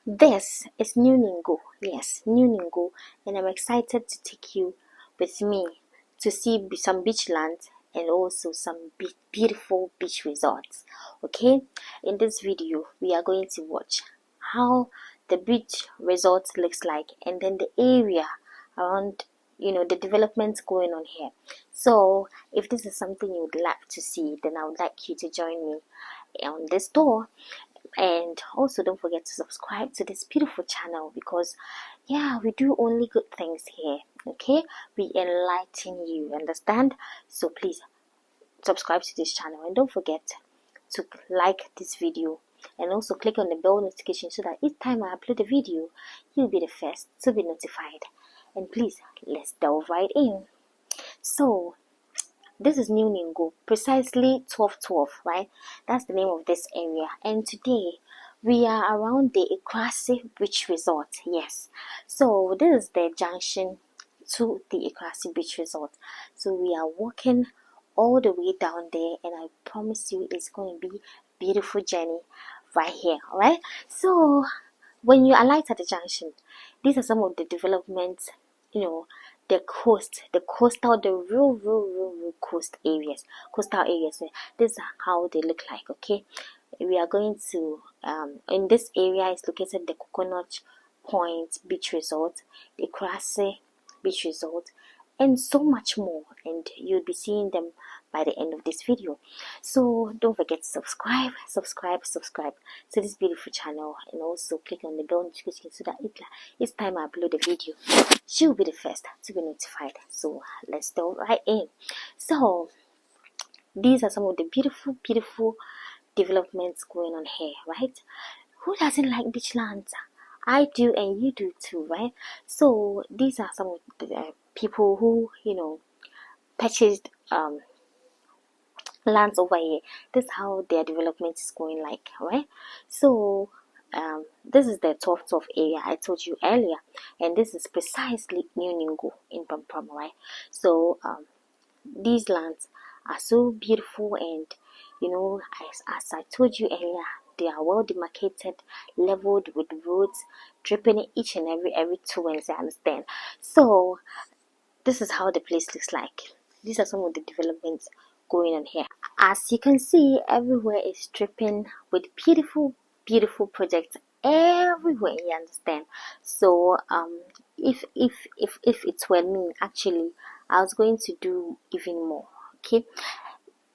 This is New Ningo, yes, New Ningo, and I'm excited to take you with me to see some beach lands and also some beautiful beach resorts. Okay, in this video, we are going to watch how the beach resort looks like and then the area around the developments going on here. So if this is something you would like to see, then I would like you to join me on this tour. And also don't forget to subscribe to this beautiful channel, because yeah, we do only good things here. Okay, we enlighten you, understand? So please subscribe to this channel and don't forget to like this video and also click on the bell notification so that each time I upload a video, you'll be the first to be notified. And please, let's delve right in. So this is New Ningo, precisely 1212, right? That's the name of this area. And today we are around the Acraasi Beach Resort. Yes. So this is the junction to the Acraasi Beach Resort. So we are walking all the way down there, and I promise you it's going to be a beautiful journey right here. Alright? So when you alight at the junction, these are some of the developments, the coastal, the real coastal areas. This is how they look like. Okay, we are going to in this area is located the Coconut Point Beach Resort, the Acraasi Beach Resort, and so much more, and you'll be seeing them by the end of this video. So don't forget to subscribe to this beautiful channel, and also click on the bell notification so that each time I upload a video, she'll be the first to be notified. So let's dive right in. So these are some of the beautiful developments going on here, right? Who doesn't like beach lands? I do, and you do too, right? So these are some of the people who purchased lands over here. This is how their development is going like, right? So this is the 12 area I told you earlier, and this is precisely New Ningo in Prampram, right? So these lands are so beautiful, and as I told you earlier, they are well demarcated, leveled with roads dripping each and every 2 minutes, I understand. So this is how the place looks like. These are some of the developments going on here. As you can see, everywhere is dripping with beautiful projects everywhere, you understand? So if it were me, actually I was going to do even more. Okay,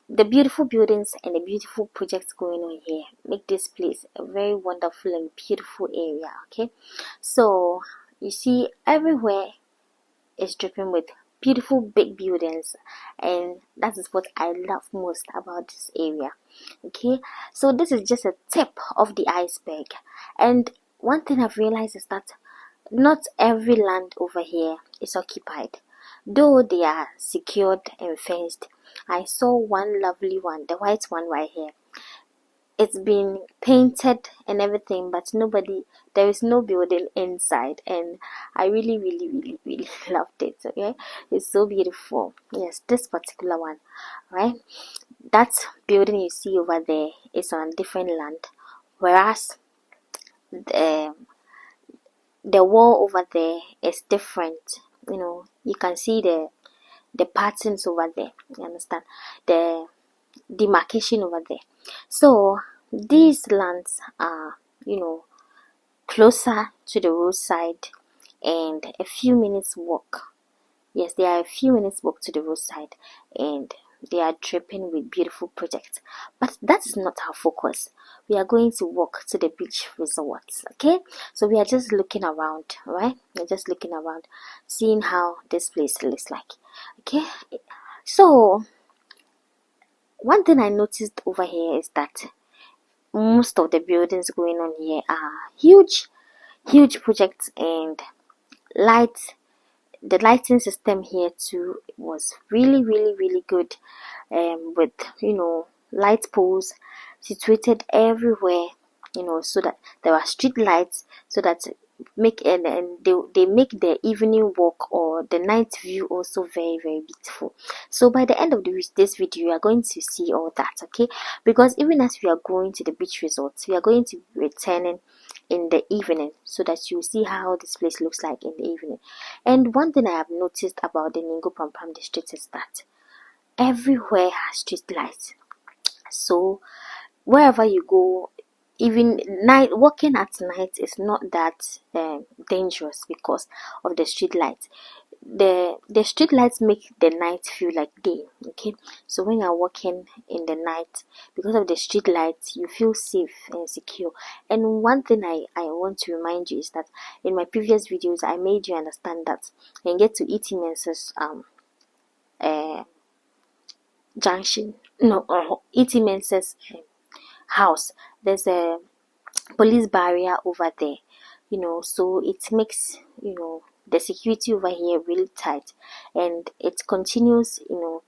the beautiful buildings and the beautiful projects going on here make this place a very wonderful and beautiful area. Okay, so you see everywhere is dripping with beautiful big buildings, and that is what I love most about this area. Okay, so this is just a tip of the iceberg, and one thing I've realized is that not every land over here is occupied, though they are secured and fenced. I saw one lovely one, the white one right here. It's been painted and everything, but there is no building inside, and I really loved it. Okay, it's so beautiful. Yes, this particular one, right? That building you see over there is on a different land, whereas the wall over there is different. You can see the patterns over there, you understand, the demarcation over there. So these lands are closer to the roadside and a few minutes walk. Yes, they are a few minutes walk to the roadside, and they are dripping with beautiful projects. But that is not our focus. We are going to walk to the beach resorts. Okay, so we are just looking around, right? We're just looking around, seeing how this place looks like. Okay, so one thing I noticed over here is that most of the buildings going on here are huge projects, and lights. The lighting system here too was really good, with light poles situated everywhere, so that there are street lights, so that make and they make the evening walk or the night view also very very beautiful. So by the end of this video, you are going to see all that, okay? Because even as we are going to the beach resorts, we are going to be returning in the evening, so that you see how this place looks like in the evening. And one thing I have noticed about the Ningo Prampram district is that everywhere has street lights. So wherever you go, even night, walking at night is not that dangerous because of the street lights. The street lights make the night feel like day, okay? So when you're walking in the night, because of the street lights, you feel safe and secure. And one thing I want to remind you is that in my previous videos I made you understand that when you get to Itimensa's uh, junction, no, Itimensa's house, there's a police barrier over there, so it makes the security over here really tight, and it continues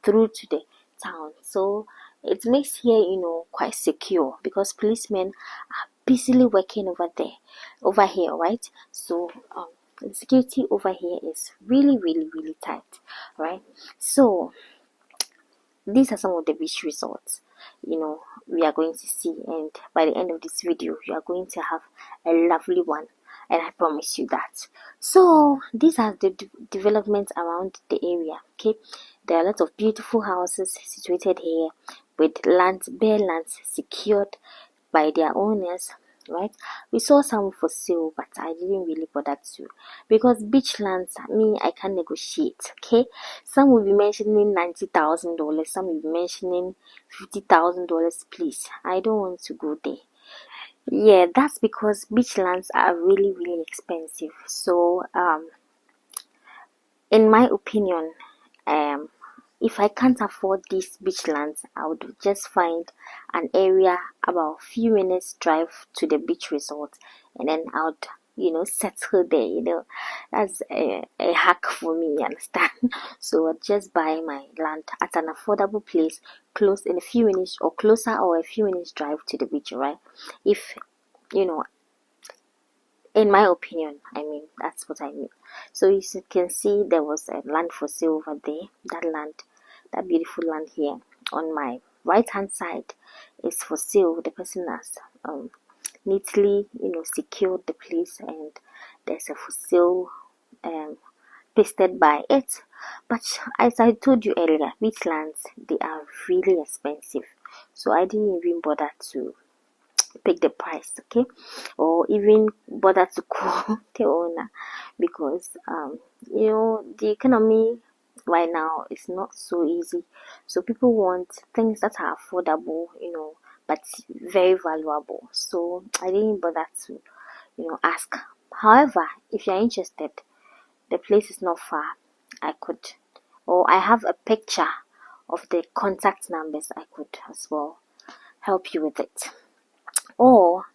through to the town. So it makes here quite secure because policemen are busily working over here, right? So the security over here is really really really tight, right? So these are some of the beach resorts we are going to see, and by the end of this video you are going to have a lovely one, and I promise you that. So these are the developments around the area, okay? There are a lot of beautiful houses situated here with bare lands secured by their owners, right? We saw some for sale, but I didn't really bother to, because beach lands, me, I can negotiate, okay? Some will be mentioning $90,000, some will be mentioning $50,000. Please, I don't want to go there. Yeah, that's because beach lands are really really expensive. So in my opinion, if I can't afford these beach lands, I would just find an area about a few minutes drive to the beach resort, and then I would settle there. That's a hack for me, you understand? So I'd just buy my land at an affordable place, close in a few minutes or closer, or a few minutes drive to the beach, right? If in my opinion, I mean, that's what I mean. So you can see there was a land for sale over there. That beautiful land here on my right hand side is for sale. The person has neatly secured the place, and there's a for sale pasted by it. But as I told you earlier, beach lands, they are really expensive, so I didn't even bother to pick the price, okay, or even bother to call the owner, because the economy right now is not so easy. So people want things that are affordable, but very valuable. So I didn't bother to ask. However, if you're interested, the place is not far. I could, or I have a picture of the contact numbers. I could as well help you with it. Or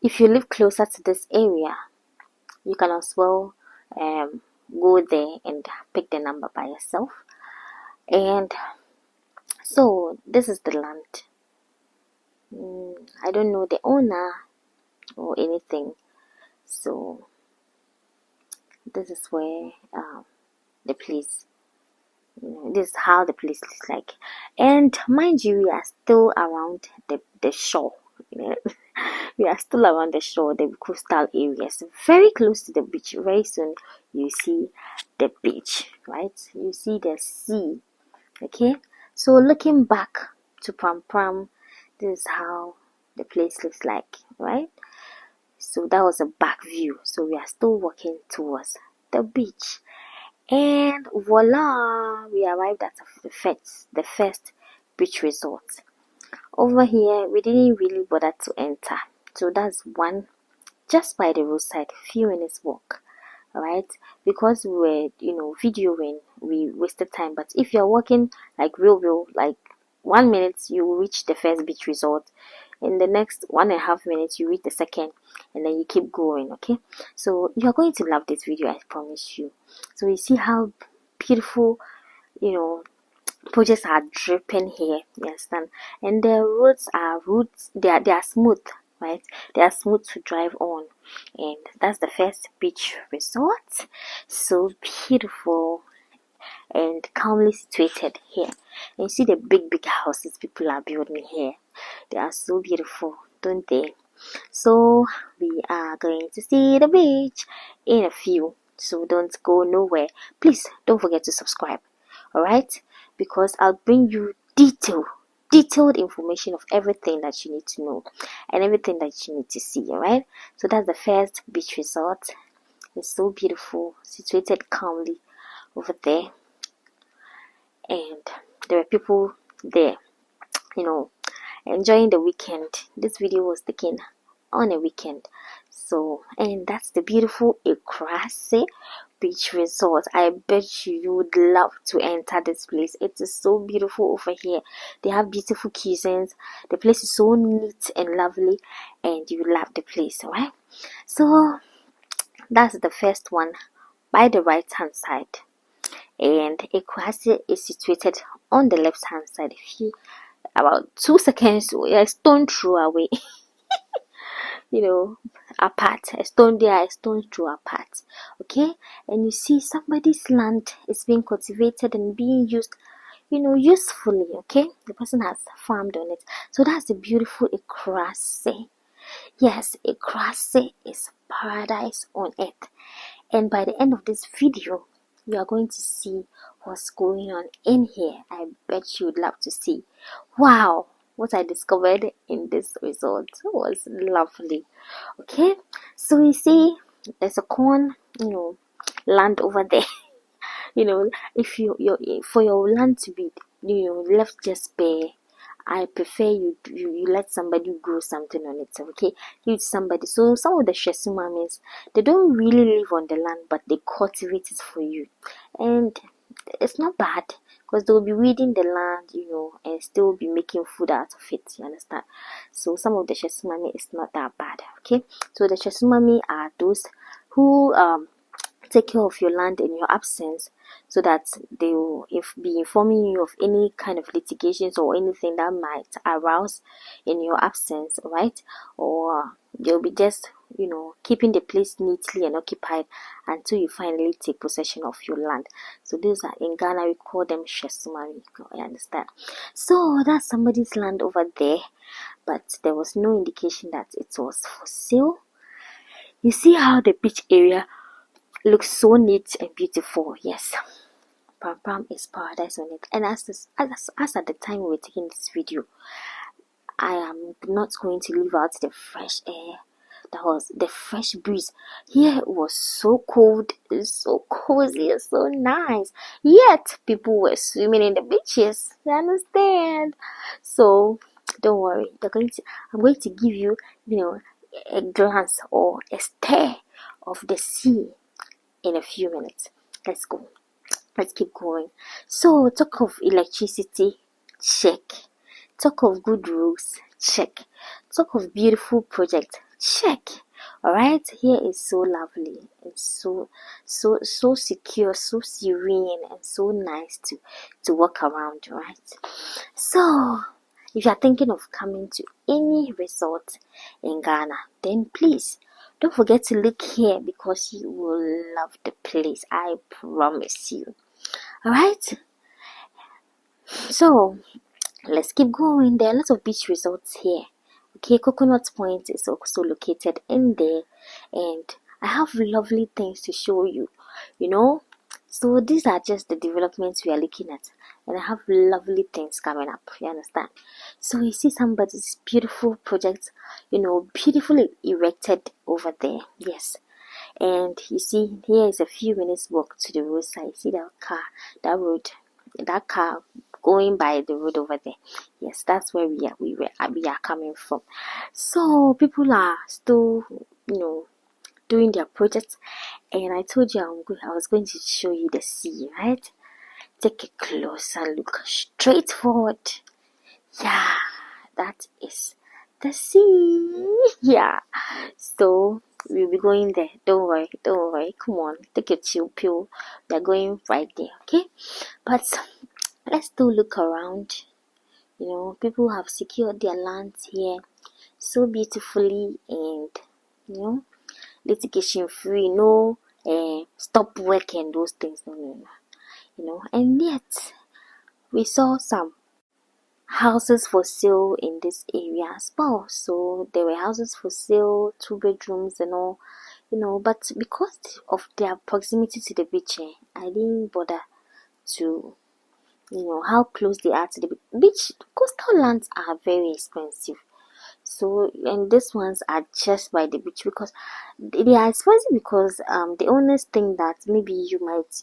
if you live closer to this area, you can as well go there and pick the number by yourself. And so this is the land. I don't know the owner or anything, so this is where the place, this is how the place looks like. And mind you, we are still around the shore. We are still around the shore, the coastal areas, very close to the beach. Very soon you see the beach, right? You see the sea, okay? So looking back to Prampram, this is how the place looks like, right? So that was a back view. So we are still walking towards the beach, and voila, we arrived at the first beach resort. Over here, we didn't really bother to enter. So that's one just by the roadside, few minutes walk, right? Because we were, videoing, we wasted time. But if you're walking like real, like 1 minute, you reach the first beach resort. In the next 1.5 minutes, you reach the second, and then you keep going, okay? So you're going to love this video, I promise you. So you see how beautiful, projects are dripping here, you understand? And the roads are they are smooth, right? They are smooth to drive on. and that's the first beach resort. So beautiful and calmly situated here. And you see the big houses people are building here. They are so beautiful, don't they? So we are going to see the beach in a few. So don't go nowhere. Please don't forget to subscribe. Alright? Because I'll bring you detailed information of everything that you need to know and everything that you need to see. Alright? So that's the first beach resort. It's so beautiful, situated calmly over there, and there were people there, enjoying the weekend. This video was taken on a weekend. So, and that's the beautiful Acraasi beach resort. I bet you would love to enter this place. It is so beautiful over here. They have beautiful cuisines. The place is so neat and lovely, and you love the place. Alright, so that's the first one by the right hand side, and Acraasi is situated on the left hand side. If you about 2 seconds, a stone throw away, apart, a stone there, a stone throw apart. Okay, and you see somebody's land is being cultivated and being used, usefully. Okay, the person has farmed on it. So that's the beautiful Acraasi. Yes, Acraasi is paradise on earth. And by the end of this video, you are going to see what's going on in here. I bet you would love to see. Wow, what I discovered in this resort was lovely. Okay, so you see there's a corn, land over there. If for your land to be, left just bare, I prefer you let somebody grow something on it. Okay, give somebody. So some of the shesumamis, they don't really live on the land, but they cultivate it for you, and it's not bad because they'll be weeding the land, and still be making food out of it. You understand? So some of the shesumami is not that bad. Okay, so the shesumami are those who take care of your land in your absence, so that they will be informing you of any kind of litigations or anything that might arouse in your absence, right? Or they'll be just, keeping the place neatly and occupied until you finally take possession of your land. So those are, in Ghana we call them shesumari. I understand. So that's somebody's land over there, but there was no indication that it was for sale. You see how the beach area looks so neat and beautiful. Yes, Prampram is paradise on it. And as at the time we were taking this video, I am not going to leave out the fresh air. That was the fresh breeze. Here it was so cold, it's so cozy, it's so nice. Yet people were swimming in the beaches. You understand? So don't worry. I'm going to give you, a glance or a stare of the sea in a few minutes. Let's go. Let's keep going. So, talk of electricity, check. Talk of good roads, check. Talk of beautiful project, check. Alright, here is so lovely and so secure, so serene, and so nice to walk around, right? So, if you are thinking of coming to any resort in Ghana, then please don't forget to look here, because you will love the place. I promise you. Alright? So, let's keep going. There are lots of beach resorts here. Okay, Coconut Point is also located in there, and I have lovely things to show you. So these are just the developments we are looking at, and I have lovely things coming up. You understand? So you see somebody's beautiful project, beautifully erected over there. Yes. And you see, here is a few minutes walk to the roadside. You see that car going by the road over there. Yes, that's where we are coming from. So people are still, doing their projects, and I told you I was going to show you the sea, right? Take a closer look, straight forward. Yeah, that is the sea. Yeah, so we'll be going there. Don't worry. Come on, take a chill pill. We are going right there, okay? But let's still look around. People have secured their lands here so beautifully, and litigation free, no stop work and those things. No, no, no. And yet we saw some houses for sale in this area as well. So there were houses for sale, 2 bedrooms and all, but because of their proximity to the beach, I didn't bother to, how close they are to the beach. Coastal lands are very expensive. So, and these ones are just by the beach because they are expensive because the owners think that maybe you might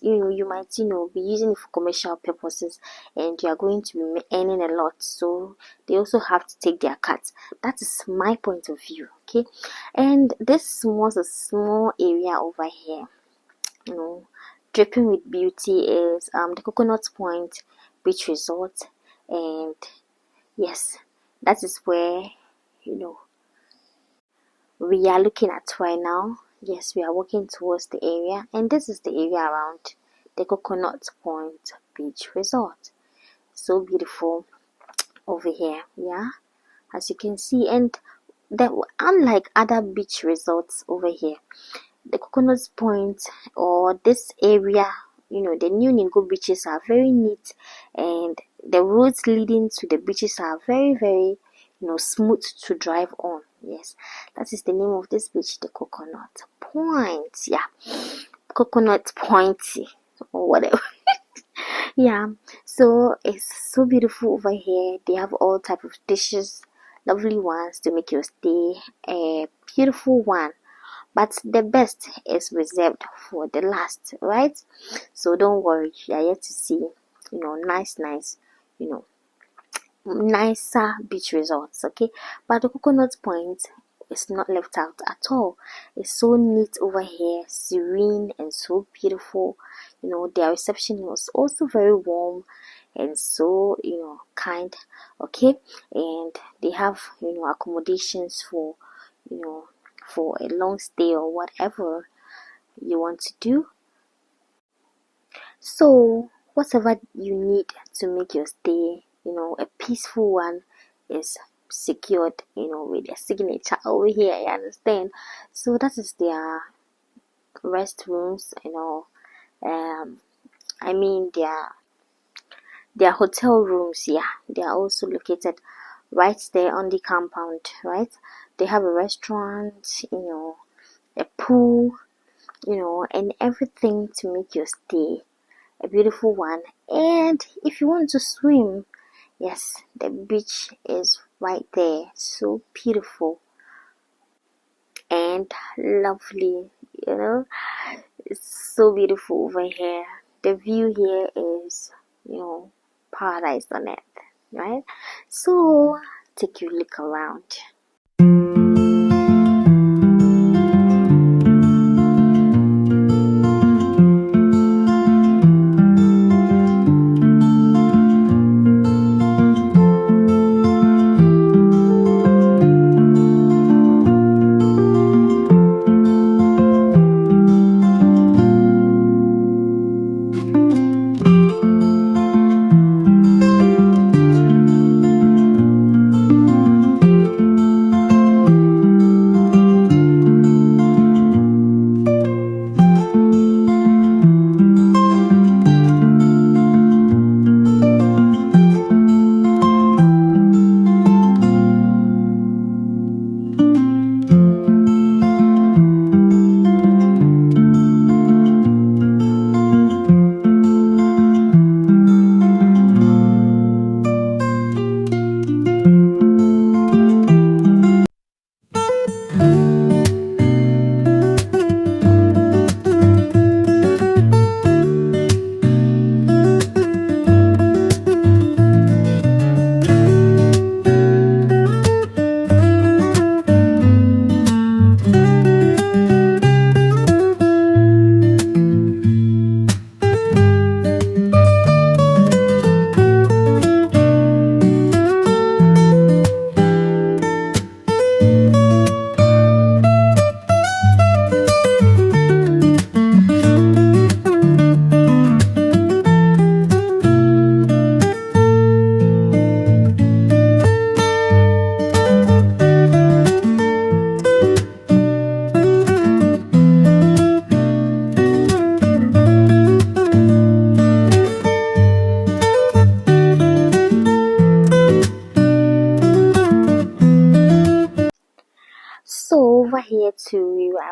be using it for commercial purposes and you are going to be earning a lot, so they also have to take their cut. That is my point of view. Okay, and this was a small area over here, dripping with beauty, is the Coconut Point Beach Resort. And yes, that is where we are looking at right now. Yes, we are walking towards the area, and this is the area around the Coconut Point Beach Resort. So beautiful over here, yeah, as you can see. And that, unlike other beach resorts over here, the Coconut Point, or this area, the new Ningo beaches are very neat, and the roads leading to the beaches are very, very, smooth to drive on. Yes, that is the name of this beach, the Coconut Point. Yeah, Coconut Point or whatever. Yeah, so it's so beautiful over here. They have all type of dishes, lovely ones to make your stay a beautiful one. But the best is reserved for the last, right? So don't worry, you are yet to see, nice, nicer beach resorts. Okay, but the Coconut Point is not left out at all. It's so neat over here, serene and so beautiful. Their reception was also very warm and so kind. Okay, and they have accommodations for for a long stay or whatever you want to do. So whatever you need to make your stay a peaceful one is secured with their signature over here, you understand. So that is their restrooms, I mean their hotel rooms. Yeah, they are also located right there on the compound, right? They have a restaurant, a pool, and everything to make your stay a beautiful one. And if you want to swim, yes, the beach is right there. So beautiful and lovely, It's so beautiful over here. The view here is, paradise on earth, right? So take a look around.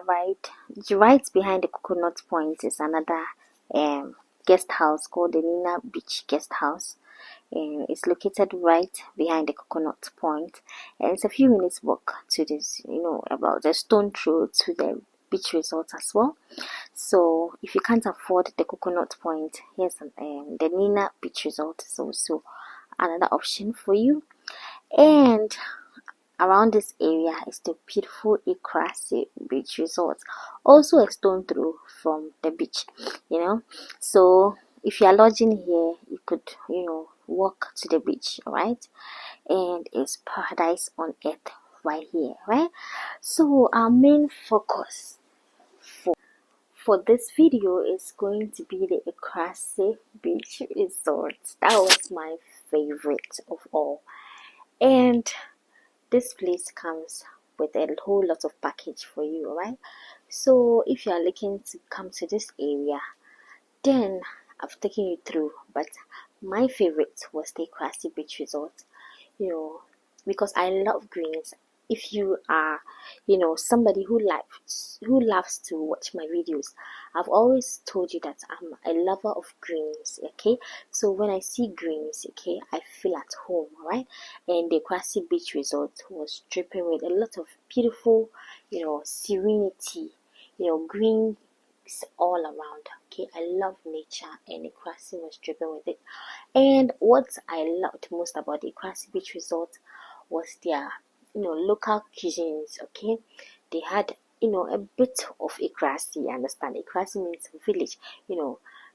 right behind the coconut point is another guest house called the Nina Beach Guest House. And it's located right behind the coconut point, and it's a few minutes walk to this, about a stone throw to the beach resort as well. So if you can't afford the coconut point, here's the Nina Beach Resort is also another option for you. And around this area is the beautiful Acraasi Beach Resort, also a stone throw from the beach. So if you are lodging here, you could walk to the beach, right? And it's paradise on earth right here, right? So our main focus for this video is going to be the Acraasi Beach Resort. That was my favorite of all. And this place comes with a whole lot of package for you, right? So if you are looking to come to this area, then I've taken you through. But my favorite was the Acraasi Beach Resort, because I love greens. If you are, somebody who loves to watch my videos, I've always told you that I'm a lover of greens. Okay, so when I see greens, okay, I feel at home, right? And the Acraasi Beach Resort was dripping with a lot of beautiful, serenity, green all around. Okay, I love nature, and Acraasi was dripping with it. And what I loved most about the Acraasi Beach Resort was their local cuisines. Okay, they had a bit of Acraasi. I understand Acraasi means village.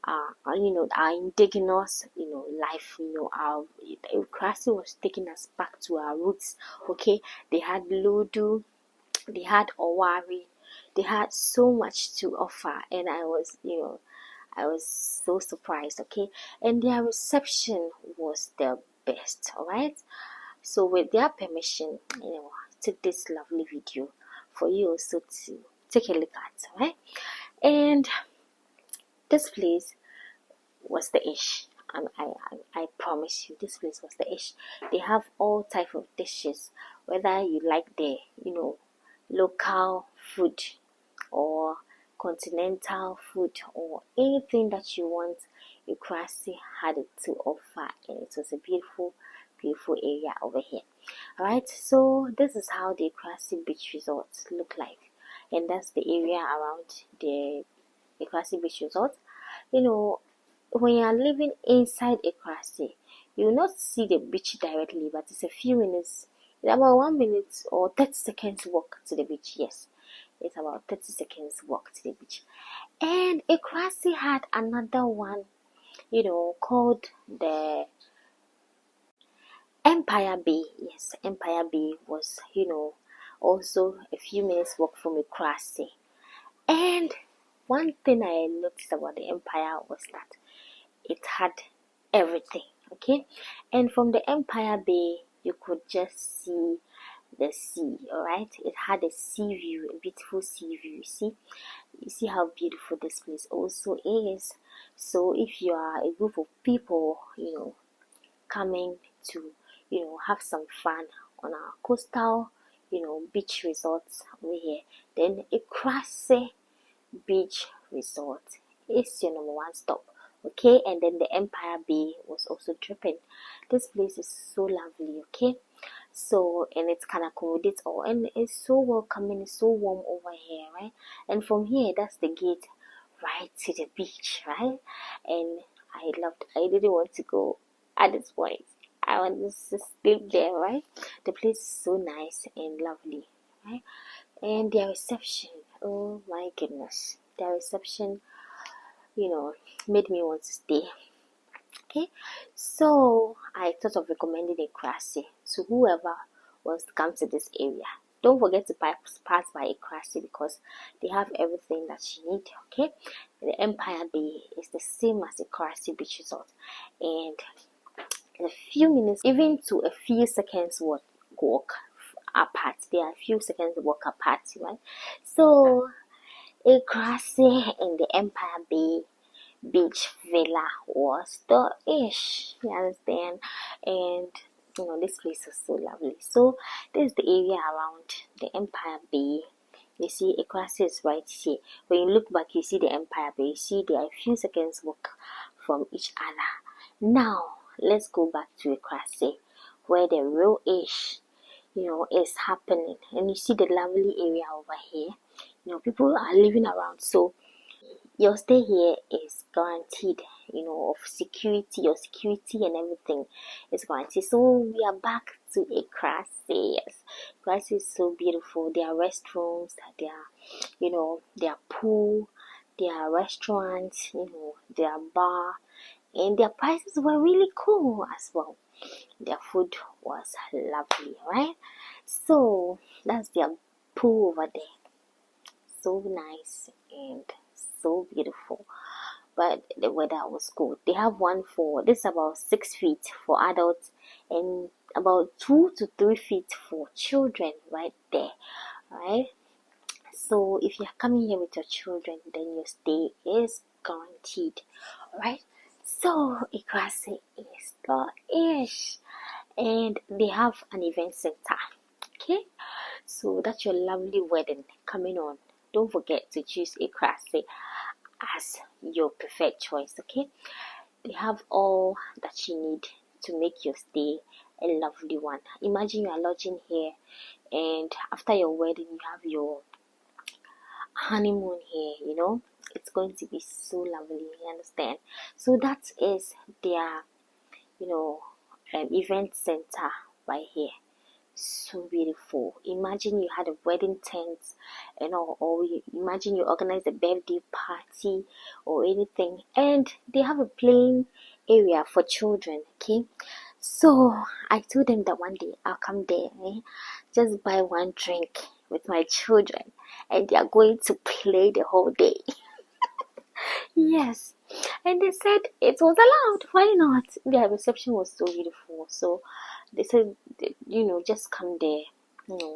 Our indigenous life. Our Acraasi was taking us back to our roots. Okay, they had Ludu, they had Owari, they had so much to offer, and I was so surprised. Okay, and their reception was the best. All right, so with their permission, I took this lovely video for you also to take a look at. All right, and this place was the ish. I promise you, this place was the ish. They have all type of dishes, whether you like the local food or continental food or anything that you want. Acraasi had it to offer, and it was a beautiful area over here. Alright, so this is how the Acraasi Beach Resorts look like, and that's the area around the Acraasi Beach Resort. When you are living inside Acraasi, you will not see the beach directly, but it's a few minutes, it's about 1 minute or 30 seconds walk to the beach. Yes, it's about 30 seconds walk to the beach. And Acraasi had another one, called the Empire Bay. Yes, Empire Bay was, also a few minutes walk from Acraasi. And one thing I noticed about the Empire was that it had everything. Okay, and from the Empire Bay you could just see the sea. All right, it had a sea view, a beautiful sea view. You see how beautiful this place also is. So if you are a group of people, coming to have some fun on our coastal beach resorts over here, then Acraasi Beach Resort is your number one stop. Okay, and then the Empire Bay was also dripping. This place is so lovely. Okay, so and it can accommodate all, and it's so welcoming, it's so warm over here, right? And from here, that's the gate right to the beach, right? And I didn't want to go at this point. I wanted to sleep there, right? The place is so nice and lovely, right? And their reception, oh my goodness, their reception, made me want to stay. Okay, so I thought of recommending Acraasi to whoever wants to come to this area. Don't forget to pass by Acraasi because they have everything that you need. Okay, the Empire Bay is the same as the Acraasi Beach Resort, and in a few minutes, even to a few seconds walk apart. They are a few seconds walk apart, right? So Acraasi and the Empire Bay Beach Villa was the ish. You understand? And this place is so lovely. So this is the area around the Empire Bay You see, Acraasi is right here. When you look back, you see the empire, but you see they are a few seconds walk from each other. Now, let's go back to Acraasi, where the real ish, is happening. And you see the lovely area over here. People are living around. So your stay here is guaranteed, of security, your security and everything is guaranteed. So we are back to Acraasi. Yes, Acraasi is so beautiful. There are restrooms, there are pool, there are restaurants, there are bar, and their prices were really cool as well. Their food was lovely, right? So that's their pool over there. So nice and so beautiful, but the weather was good. They have one for this about 6 feet for adults and about 2 to 3 feet for children right there, right? So if you're coming here with your children, then your stay is guaranteed, right? So Acraasi is the ish, and they have an event center. Okay, so that's your lovely wedding coming on. Don't forget to choose Acraasi as your preferred choice. Okay, they have all that you need to make your stay a lovely one. Imagine you are lodging here, and after your wedding, you have your honeymoon here. It's going to be so lovely. You understand? So that is their, event center right here. So beautiful. Imagine you had a wedding tent, or imagine you organized a birthday party or anything, and they have a playing area for children. Okay, so I told them that one day I'll come there, just buy one drink with my children, and they are going to play the whole day. Yes, and they said it was allowed. Why not? Their reception was so beautiful. So they said, just come there, and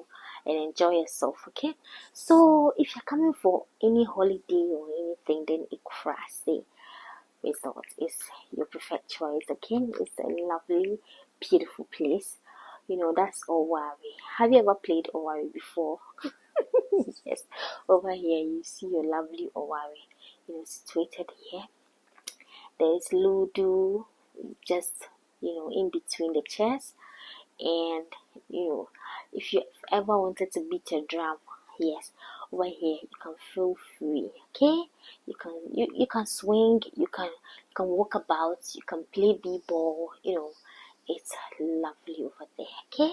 enjoy yourself. Okay. So if you're coming for any holiday or anything, then Acraasi Resort is your preferred choice. Okay, it's a lovely, beautiful place. That's Owari. Have you ever played Owari before? Yes, over here you see your lovely Owari, situated here. There's Ludo just, in between the chairs. And, if you ever wanted to beat your drum, yes, over here you can feel free. Okay, you can swing, you can walk about, you can play b-ball. It's lovely over there. Okay,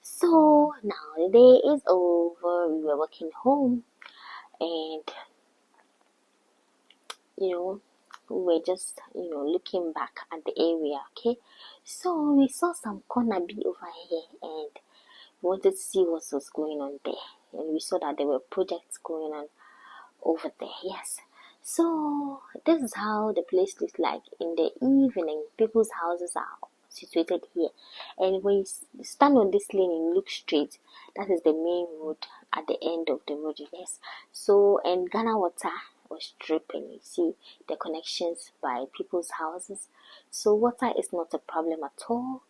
so now the day is over. We were walking home, and we were just looking back at the area. Okay, so we saw some corner bee over here, and we wanted to see what was going on there, and we saw that there were projects going on over there. Yes, so this is how the place looks like in the evening. People's houses are situated here, and when you stand on this lane and look straight, that is the main road at the end of the road. Yes, so and Ghana water was dripping. You see the connections by people's houses, so water is not a problem at all.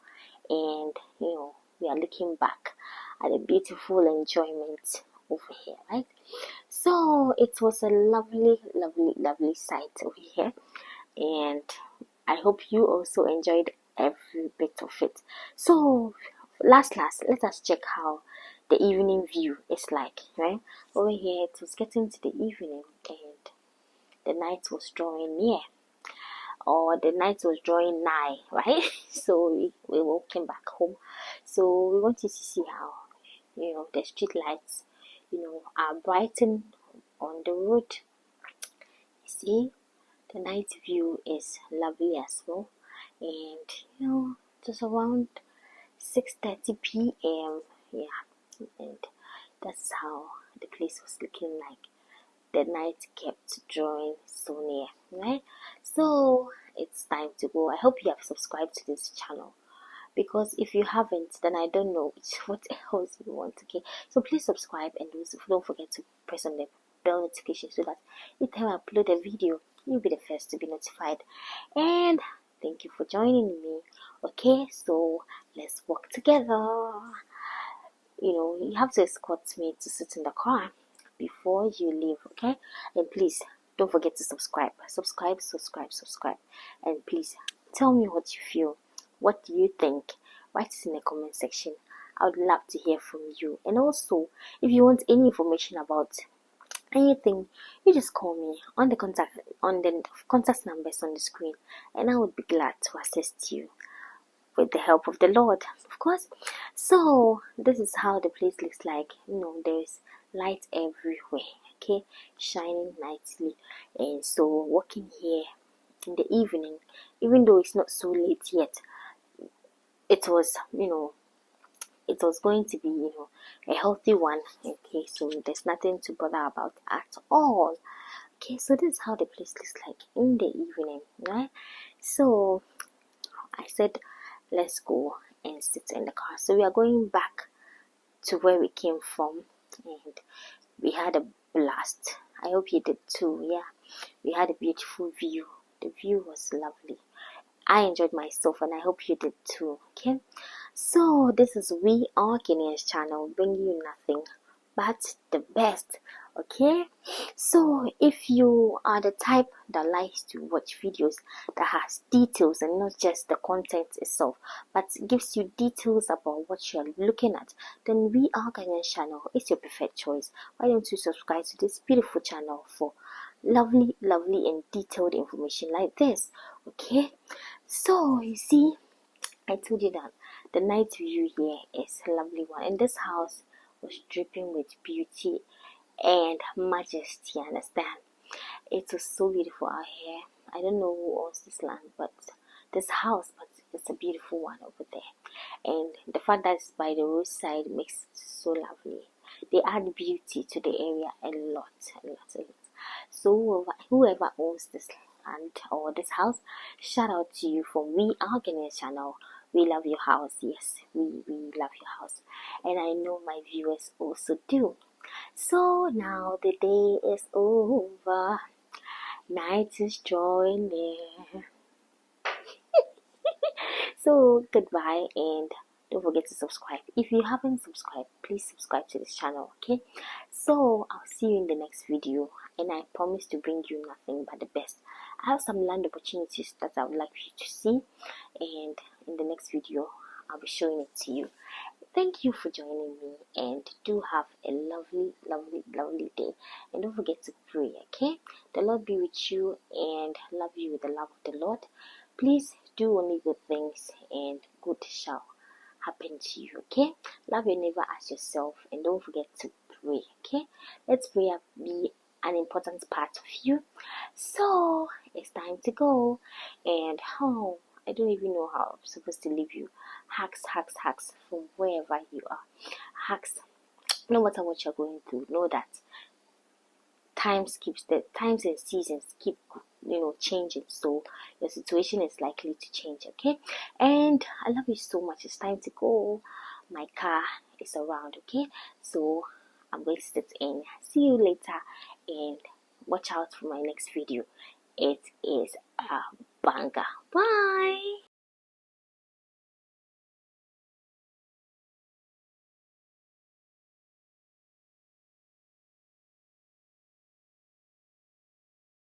And we are looking back at a beautiful enjoyment over here, right? So it was a lovely, lovely, lovely sight over here, and I hope you also enjoyed every bit of it. So last, let us check how the evening view is like, right? Over here it was getting to the evening, and the night was drawing near, or the night was drawing nigh, right? So we were walking back home. So we wanted to see how, the street lights, are brightened on the road. You see, the night view is lovely as well. And, just around 6:30 p.m. Yeah, and that's how the place was looking like. The night kept drawing so near, right? So it's time to go. I hope you have subscribed to this channel, because if you haven't, then I don't know what else you want. Okay, so please subscribe, and don't forget to press on the bell notification so that each time I upload a video, you'll be the first to be notified. And thank you for joining me. Okay, so let's walk together. You have to escort me to sit in the car. before you leave, okay? And please don't forget to subscribe. And please tell me what you feel. What do you think? Write it in the comment section. I would love to hear from you. And also, if you want any information about anything, you just call me on the contact numbers on the screen, and I would be glad to assist you with the help of the Lord, of course. So this is how the place looks like. There's light everywhere, okay, shining nicely. And so walking here in the evening, even though it's not so late yet, it was it was going to be a healthy one. Okay, so there's nothing to bother about at all. Okay, so this is how the place looks like in the evening, right? So I said, let's go and sit in the car. So we are going back to where we came from, and we had a blast. I hope you did too. Yeah, we had a beautiful view. The view was lovely. I enjoyed myself, and I hope you did too. Okay, so this is We Are Ghanaians channel, bringing you nothing but the best. Okay, so if you are the type that likes to watch videos that has details and not just the content itself, but gives you details about what you are looking at, then We Are Ghanaians channel is your perfect choice. Why don't you subscribe to this beautiful channel for lovely and detailed information like this? Okay, so you see, I told you that the night view here is a lovely one, and this house was dripping with beauty and majesty. Understand? It was so beautiful out here. I don't know who owns this land, but this house, but it's a beautiful one over there. And the fact that it's by the roadside makes it so lovely. They add beauty to the area a lot. So whoever owns this land or this house, shout out to you from We Are Ghanaians channel. We love your house. Yes, we love your house, and I know my viewers also do. So now the day is over, night is drawing near. So goodbye, and don't forget to subscribe. If you haven't subscribed, please subscribe to this channel, okay? So I'll see you in the next video, and I promise to bring you nothing but the best. I have some land opportunities that I would like you to see, and in the next video I'll be showing it to you. Thank you for joining me, and do have a lovely day. And don't forget to pray, okay? The Lord be with you and love you with the love of the Lord. Please do only good things, and good shall happen to you, okay? Love your neighbor as yourself, and don't forget to pray, okay? Let prayer be an important part of you. So it's time to go, and I don't even know how I'm supposed to leave you. Hugs from wherever you are. Hugs. No matter what you're going through, know that times and seasons keep changing. So your situation is likely to change, okay? And I love you so much. It's time to go. My car is around, okay? So I'm going to sit in. See you later, and watch out for my next video. It is a banger. Bye.